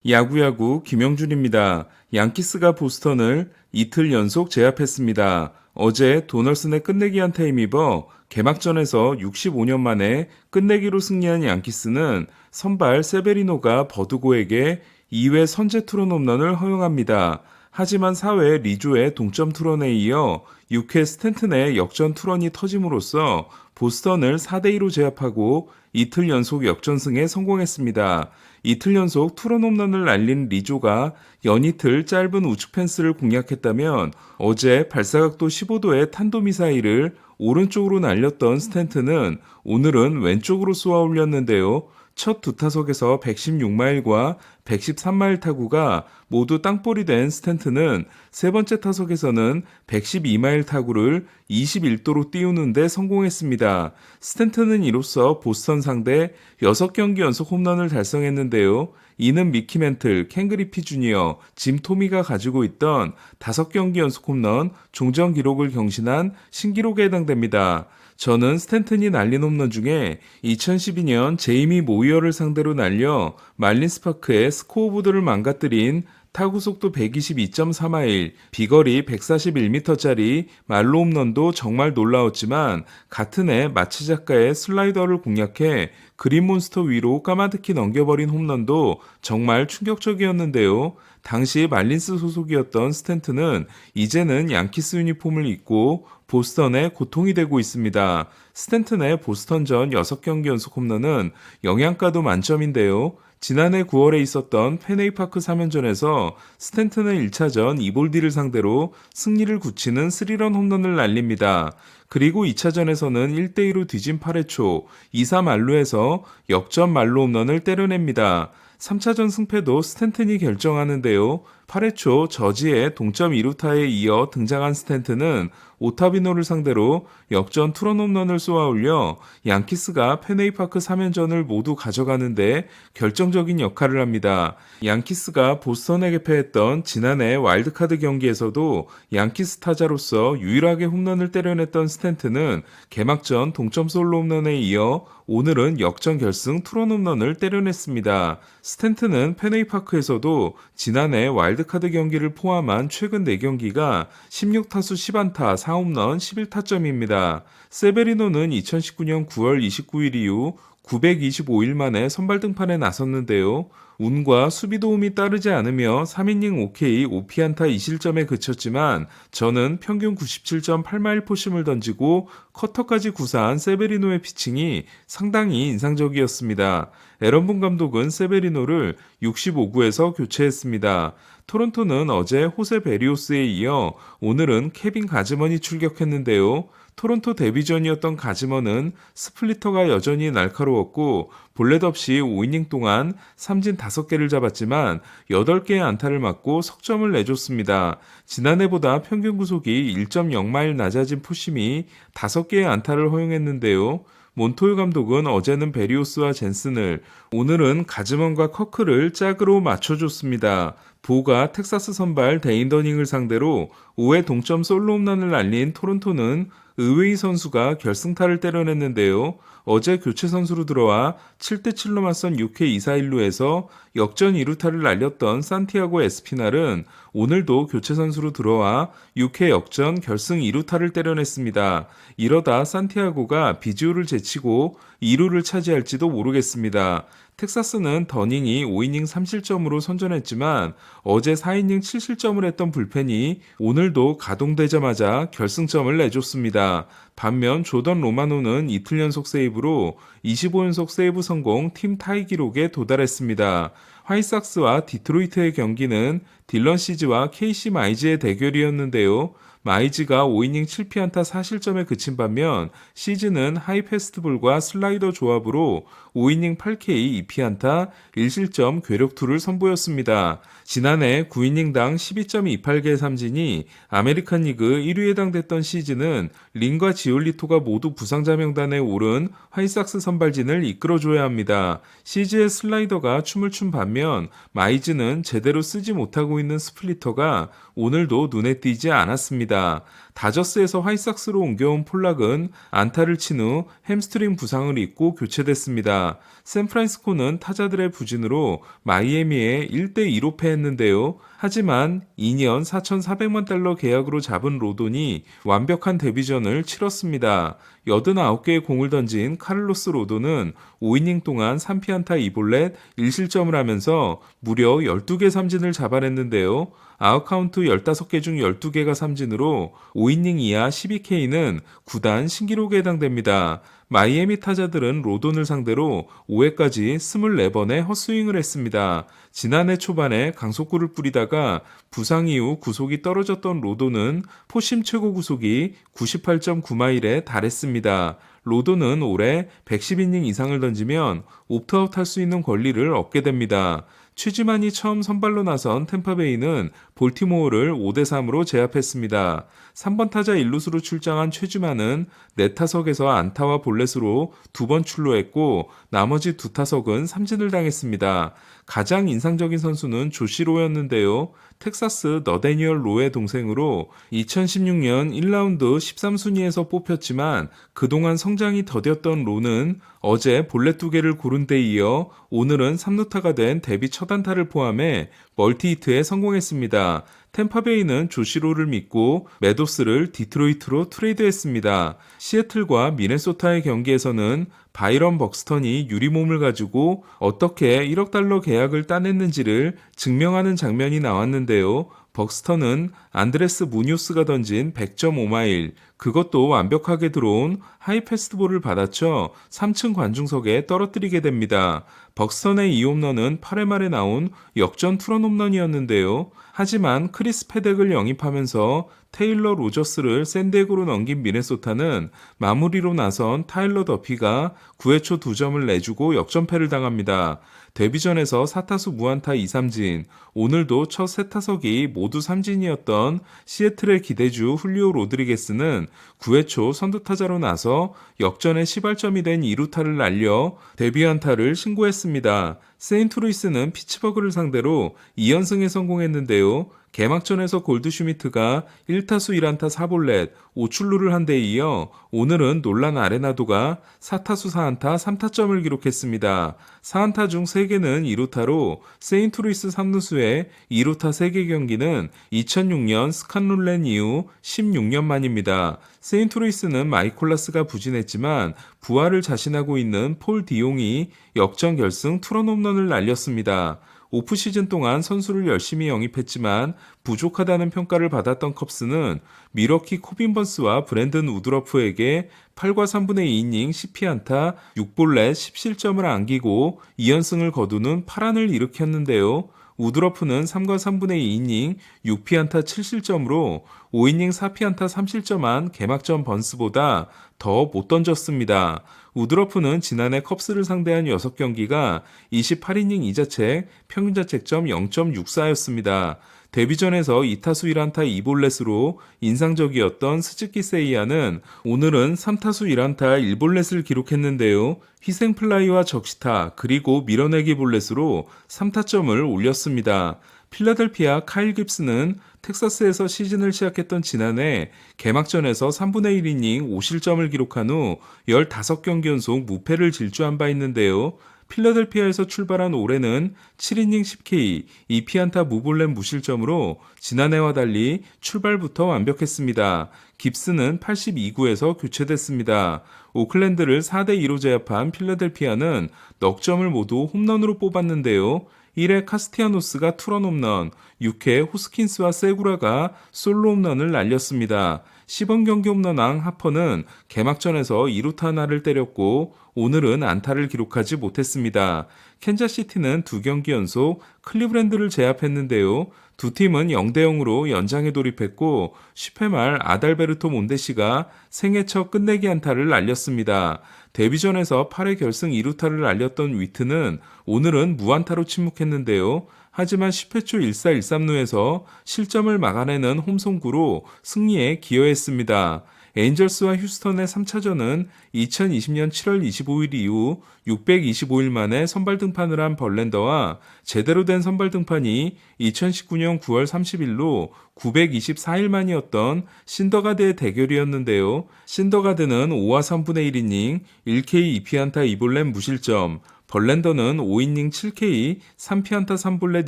야구야구 김영준입니다. 양키스가 보스턴을 이틀 연속 제압했습니다. 어제 도널슨의 끝내기 안타에 힘입어 개막전에서 65년 만에 끝내기로 승리한 양키스는 선발 세베리노가 버두고에게 2회 선제 투런 홈런을 허용합니다. 하지만 4회 리조의 동점 투런에 이어 6회 스탠튼의 역전 투런이 터짐으로써 보스턴을 4대2로 제압하고 이틀 연속 역전승에 성공했습니다. 이틀 연속 투런 홈런을 날린 리조가 연이틀 짧은 우측 펜스를 공략했다면 어제 발사각도 15도의 탄도미사일을 오른쪽으로 날렸던 스탠튼은 오늘은 왼쪽으로 쏘아 올렸는데요. 첫 두 타석에서 116마일과 113마일 타구가 모두 땅볼이 된 스탠튼은 세 번째 타석에서는 112마일 타구를 21도로 띄우는 데 성공했습니다. 스탠튼은 이로써 보스턴 상대 6경기 연속 홈런을 달성했는데요. 이는 미키 멘틀, 켄 그리피 주니어, 짐 토미가 가지고 있던 5경기 연속 홈런 종전 기록을 경신한 신기록에 해당됩니다. 저는 스탠튼이 날린 홈런 중에 2012년 제이미 모이어를 상대로 날려 말린스파크의 스코어보드를 망가뜨린 타구 속도 122.4마일, 비거리 141m짜리 말로 홈런도 정말 놀라웠지만 같은 해 마치 작가의 슬라이더를 공략해 그린몬스터 위로 까마득히 넘겨버린 홈런도 정말 충격적이었는데요. 당시 말린스 소속이었던 스탠튼은 이제는 양키스 유니폼을 입고 보스턴에 고통이 되고 있습니다. 스탠튼의 보스턴전 6경기 연속 홈런은 영양가도 만점인데요. 지난해 9월에 있었던 펜웨이파크 3연전에서 스탠튼은 1차전 이볼디를 상대로 승리를 굳히는 3런 홈런을 날립니다. 그리고 2차전에서는 1대2로 뒤진 8회 초 2-3 말루에서 역전 말루 홈런을 때려냅니다. 3차전 승패도 스탠튼이 결정하는데요. 8회 초 저지의 동점 2루타에 이어 등장한 스탠튼은 오타비노를 상대로 역전 투런 홈런을 쏘아 올려 양키스가 펜웨이파크 3연전을 모두 가져가는데 결정적인 역할을 합니다. 양키스가 보스턴에게 패했던 지난해 와일드카드 경기에서도 양키스 타자로서 유일하게 홈런을 때려냈던 스탠튼은 개막전 동점 솔로 홈런에 이어 오늘은 역전 결승 투런 홈런을 때려냈습니다. 스탠튼은 펜웨이파크에서도 지난해 와일드카드 경기를 포함한 최근 4경기가 16타수 10안타 4홈런 11타점입니다. 세베리노는 2019년 9월 29일 이후 925일 만에 선발 등판에 나섰는데요. 운과 수비 도움이 따르지 않으며 3이닝 OK 5피안타 2실점에 그쳤지만 저는 평균 97.8마일 포심을 던지고 커터까지 구사한 세베리노의 피칭이 상당히 인상적이었습니다. 에런본 감독은 세베리노를 65구에서 교체했습니다. 토론토는 어제 호세 베리오스에 이어 오늘은 케빈 가즈먼이 출격했는데요. 토론토 데뷔전이었던 가즈먼은 스플리터가 여전히 날카로웠고 볼넷 없이 5이닝 동안 삼진 5개를 잡았지만 8개의 안타를 맞고 석점을 내줬습니다. 지난해보다 평균 구속이 1.0마일 낮아진 포심이 5개의 안타를 허용했는데요. 몬토요 감독은 어제는 베리오스와 젠슨을, 오늘은 가즈먼과 커크를 짝으로 맞춰줬습니다. 보가 텍사스 선발 데인 더닝을 상대로 5회 동점 솔로 홈런을 날린 토론토는 의웨이 선수가 결승타를 때려냈는데요. 어제 교체 선수로 들어와 7대7로 맞선 6회 2사 1루에서 역전 2루타를 날렸던 산티아고 에스피날은 오늘도 교체 선수로 들어와 6회 역전 결승 2루타를 때려냈습니다. 이러다 산티아고가 비지오를 제치고 2루를 차지할지도 모르겠습니다. 텍사스는 더닝이 5이닝 3실점으로 선전했지만 어제 4이닝 7실점을 했던 불펜이 오늘도 가동되자마자 결승점을 내줬습니다. 반면 조던 로마노는 이틀 연속 세이브로 25연속 세이브 성공 팀 타이 기록에 도달했습니다. 화이삭스와 디트로이트의 경기는 딜런 시즈와 케이시 마이즈의 대결이었는데요. 마이즈가 5이닝 7피안타 4실점에 그친 반면 시즈는 하이 패스트볼과 슬라이더 조합으로 5이닝 8K 2피안타 1실점 괴력투를 선보였습니다. 지난해 9이닝당 12.28개의 삼진이 아메리칸 리그 1위에 해당됐던 시즈는 린과 지올리토가 모두 부상자 명단에 오른 화이삭스 선발진을 이끌어줘야 합니다. 시즈의 슬라이더가 춤을 춘 반면 마이즈는 제대로 쓰지 못하고 있는 스플리터가 오늘도 눈에 띄지 않았습니다. 다저스에서 화이삭스로 옮겨온 폴락은 안타를 친 후 햄스트링 부상을 입고 교체됐습니다. 샌프란시스코는 타자들의 부진으로 마이애미에 1대2로 패했는데요. 하지만 2년 4,400만 달러 계약으로 잡은 로돈이 완벽한 데뷔전을 치렀습니다. 89개의 공을 던진 카를로스 로돈은 5이닝 동안 3피안타 2볼넷 1실점을 하면서 무려 12개 삼진을 잡아냈는데요. 아웃카운트 15개 중 12개가 삼진으로 5이닝 이하 12K는 구단 신기록에 해당됩니다. 마이애미 타자들은 로돈을 상대로 5회까지 24번의 헛스윙을 했습니다. 지난해 초반에 강속구를 뿌리다가 부상 이후 구속이 떨어졌던 로돈은 포심 최고 구속이 98.9마일에 달했습니다. 로돈은 올해 110이닝 이상을 던지면 옵트아웃 할 수 있는 권리를 얻게 됩니다. 최지만이 처음 선발로 나선 템파베이는 볼티모어를 5대3으로 제압했습니다. 3번 타자 1루수로 출장한 최지만은 4타석에서 안타와 볼넷으로 2번 출루했고 나머지 2타석은 삼진을 당했습니다. 가장 인상적인 선수는 조시로였는데요. 텍사스 너데니얼 로의 동생으로 2016년 1라운드 13순위에서 뽑혔지만 그동안 성장이 더뎠던 로는 어제 볼넷 2개를 고른 데 이어 오늘은 3루타가 된 데뷔 첫 안타를 포함해 멀티히트에 성공했습니다. 템파베이는 조시로를 믿고 매도스를 디트로이트로 트레이드했습니다. 시애틀과 미네소타의 경기에서는 바이런 벅스턴이 유리몸을 가지고 어떻게 1억 달러 계약을 따냈는지를 증명하는 장면이 나왔는데요. 벅스턴은 안드레스 무뇨스가 던진 100.5마일, 그것도 완벽하게 들어온 하이 패스트볼을 받아쳐 3층 관중석에 떨어뜨리게 됩니다. 벅스턴의 이 홈런은 8회 말에 나온 역전 투런 홈런이었는데요. 하지만 크리스 패덱을 영입하면서 테일러 로저스를 샌디에고로 넘긴 미네소타는 마무리로 나선 타일러 더피가 9회 초 2점을 내주고 역전패를 당합니다. 데뷔전에서 4타수 무안타 2삼진, 오늘도 첫 3타석이 모두 삼진이었던 시애틀의 기대주 훌리오 로드리게스는 9회 초 선두타자로 나서 역전의 시발점이 된 2루타를 날려 데뷔 안타를 신고했습니다. 세인트루이스는 피츠버그를 상대로 2연승에 성공했는데요. 개막전에서 골드슈미트가 1타수 1안타 4볼넷 5출루를 한 데 이어 오늘은 놀란 아레나도가 4타수 4안타 3타점을 기록했습니다. 4안타 중 3개는 2루타로 세인트루이스 3루수의 2루타 3개 경기는 2006년 스칸룰렌 이후 16년 만입니다. 세인트루이스는 마이콜라스가 부진했지만 부활을 자신하고 있는 폴 디용이 역전 결승 투런 홈런을 날렸습니다. 오프시즌 동안 선수를 열심히 영입했지만 부족하다는 평가를 받았던 컵스는 미러키 코빈번스와 브랜든 우드러프에게 8과 3분의 2이닝 10피안타 6볼넷 10실점을 안기고 2연승을 거두는 파란을 일으켰는데요. 우드러프는 3과 3분의 2이닝 6피안타 7실점으로 5이닝 4피안타 3실점한 개막전 번스보다 더 못 던졌습니다. 우드러프는 지난해 컵스를 상대한 6경기가 28이닝 2자책, 평균자책점 0.64였습니다. 데뷔전에서 2타수 1안타 2볼넷으로 인상적이었던 스즈키 세이야는 오늘은 3타수 1안타 1볼넷을 기록했는데요. 희생플라이와 적시타 그리고 밀어내기 볼넷으로 3타점을 올렸습니다. 필라델피아 카일 깁스는 텍사스에서 시즌을 시작했던 지난해 개막전에서 3분의 1이닝 5실점을 기록한 후 15경기 연속 무패를 질주한 바 있는데요. 필라델피아에서 출발한 올해는 7이닝 10K, 2피안타 무볼넷 무실점으로 지난해와 달리 출발부터 완벽했습니다. 깁스는 82구에서 교체됐습니다. 오클랜드를 4대2로 제압한 필라델피아는 넉 점을 모두 홈런으로 뽑았는데요. 1회 카스티아노스가 투런 홈런, 6회 호스킨스와 세구라가 솔로 홈런을 날렸습니다. 시범 경기 홈런왕 하퍼는 개막전에서 2루타 하나를 때렸고 오늘은 안타를 기록하지 못했습니다. 캔자시티는 2경기 연속 클리브랜드를 제압했는데요. 두 팀은 0대0으로 연장에 돌입했고 10회 말 아달베르토 몬데시가 생애 첫 끝내기 안타를 날렸습니다. 데뷔전에서 8회 결승 2루타를 날렸던 위트는 오늘은 무안타로 침묵했는데요. 하지만 10회 초 1사 1삼루에서 실점을 막아내는 홈송구로 승리에 기여했습니다. 에인절스와 휴스턴의 3차전은 2020년 7월 25일 이후 625일 만에 선발 등판을 한 벌랜더와 제대로 된 선발 등판이 2019년 9월 30일로 924일 만이었던 신더가드의 대결이었는데요. 신더가드는 5와 3분의 1이닝, 1K 2피안타 2볼넷 무실점, 벌랜더는 5이닝 7K 3피안타 3볼넷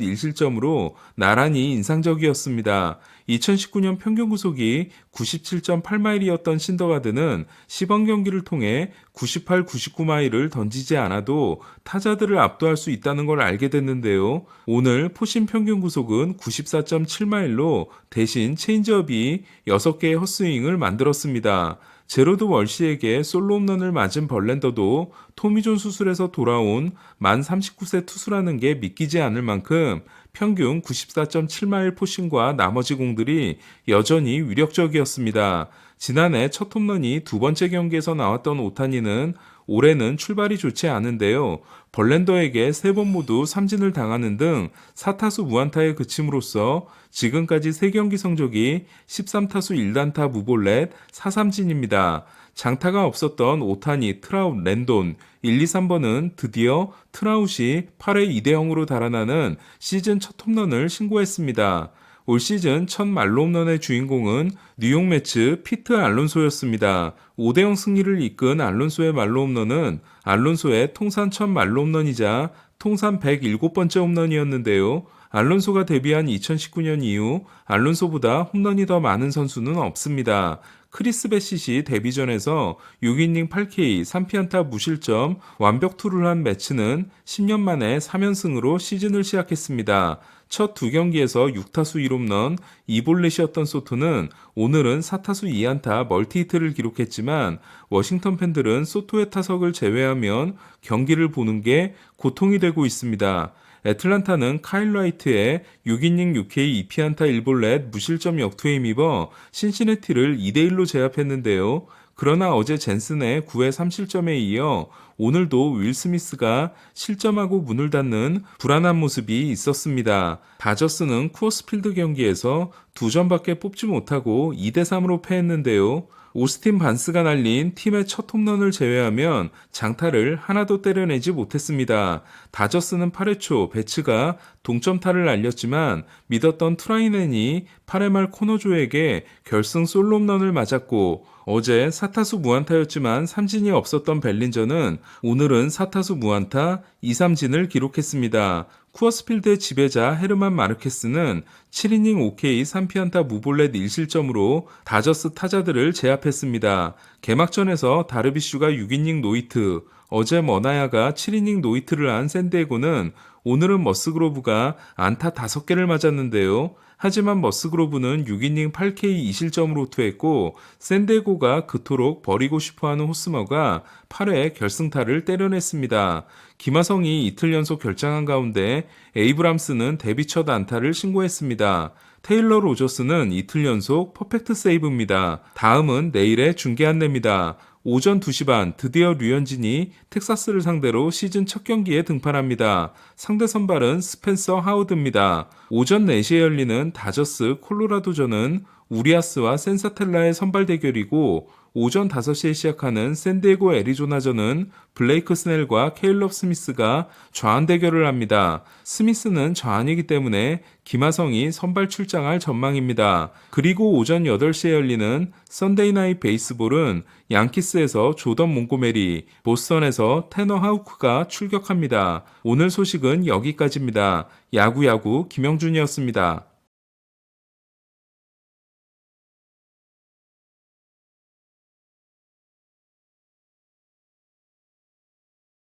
1실점으로 나란히 인상적이었습니다. 2019년 평균 구속이 97.8마일이었던 신더가드는 시범 경기를 통해 98, 99마일을 던지지 않아도 타자들을 압도할 수 있다는 걸 알게 됐는데요. 오늘 포심 평균 구속은 94.7마일로 대신 체인지업이 6개의 헛스윙을 만들었습니다. 제로드 월시에게 솔로 홈런을 맞은 벌랜더도 토미존 수술에서 돌아온 만 39세 투수라는 게 믿기지 않을 만큼 평균 94.7마일 포심과 나머지 공들이 여전히 위력적이었습니다. 지난해 첫 홈런이 두 번째 경기에서 나왔던 오타니는 올해는 출발이 좋지 않은데요. 벌랜더에게 3번 모두 삼진을 당하는 등 4타수 무안타에 그침으로써 지금까지 3경기 성적이 13타수 1단타 무볼넷 4삼진입니다. 장타가 없었던 오타니, 트라웃, 렌돈 1, 2, 3번은 드디어 트라웃이 8회 2대 0으로 달아나는 시즌 첫 홈런을 신고했습니다. 올 시즌 첫 말로 홈런의 주인공은 뉴욕 매츠 피트 알론소였습니다. 5대0 승리를 이끈 알론소의 말로 홈런은 알론소의 통산 첫 말로 홈런이자 통산 107번째 홈런이었는데요. 알론소가 데뷔한 2019년 이후 알론소보다 홈런이 더 많은 선수는 없습니다. 크리스 베시시 데뷔전에서 6이닝 8K 3피안타 무실점 완벽 투를 한 매츠는 10년 만에 3연승으로 시즌을 시작했습니다. 첫 두 경기에서 6타수 1홈런 2볼넷이었던 소토는 오늘은 4타수 2안타 멀티히트를 기록했지만 워싱턴 팬들은 소토의 타석을 제외하면 경기를 보는 게 고통이 되고 있습니다. 애틀란타는 카일 라이트의 6이닝 6K 2피안타 1볼넷 무실점 역투에 힘입어 신시내티를 2대1로 제압했는데요. 그러나 어제 젠슨의 9회 3실점에 이어 오늘도 윌 스미스가 실점하고 문을 닫는 불안한 모습이 있었습니다. 다저스는 쿠어스필드 경기에서 2점밖에 뽑지 못하고 2대3으로 패했는데요. 오스틴 반스가 날린 팀의 첫 홈런을 제외하면 장타를 하나도 때려내지 못했습니다. 다저스는 8회 초 배츠가 동점타를 날렸지만 믿었던 트라이넨이 8회 말 코너조에게 결승 솔로 홈런을 맞았고 어제 4타수 무안타였지만 삼진이 없었던 벨린저는 오늘은 4타수 무안타 2삼진을 기록했습니다. 쿠어스필드의 지배자 헤르만 마르케스는 7이닝 5K 3피안타 무볼넷 1실점으로 다저스 타자들을 제압했습니다. 개막전에서 다르비슈가 6이닝 노히트, 어제 머나야가 7이닝 노히트를 한 샌디에고는 오늘은 머스그로브가 안타 5개를 맞았는데요. 하지만 머스그로브는 6이닝 8K 2실점으로 투했고 샌디에고가 그토록 버리고 싶어하는 호스머가 8회 결승타를 때려냈습니다. 김하성이 이틀 연속 결장한 가운데 에이브람스는 데뷔 첫 안타를 신고했습니다. 테일러 로저스는 이틀 연속 퍼펙트 세이브입니다. 다음은 내일의 중계 안내입니다. 오전 2시 반 드디어 류현진이 텍사스를 상대로 시즌 첫 경기에 등판합니다. 상대 선발은 스펜서 하우드입니다. 오전 4시에 열리는 다저스 콜로라도전은 우리아스와 센사텔라의 선발 대결이고 오전 5시에 시작하는 샌디에고 애리조나전은 블레이크 스넬과 케일럽 스미스가 좌완 대결을 합니다. 스미스는 좌완이기 때문에 김하성이 선발 출장할 전망입니다. 그리고 오전 8시에 열리는 선데이 나잇 베이스볼은 양키스에서 조던 몽고메리, 보스턴에서 테너 하우크가 출격합니다. 오늘 소식은 여기까지입니다. 야구야구 김영준이었습니다.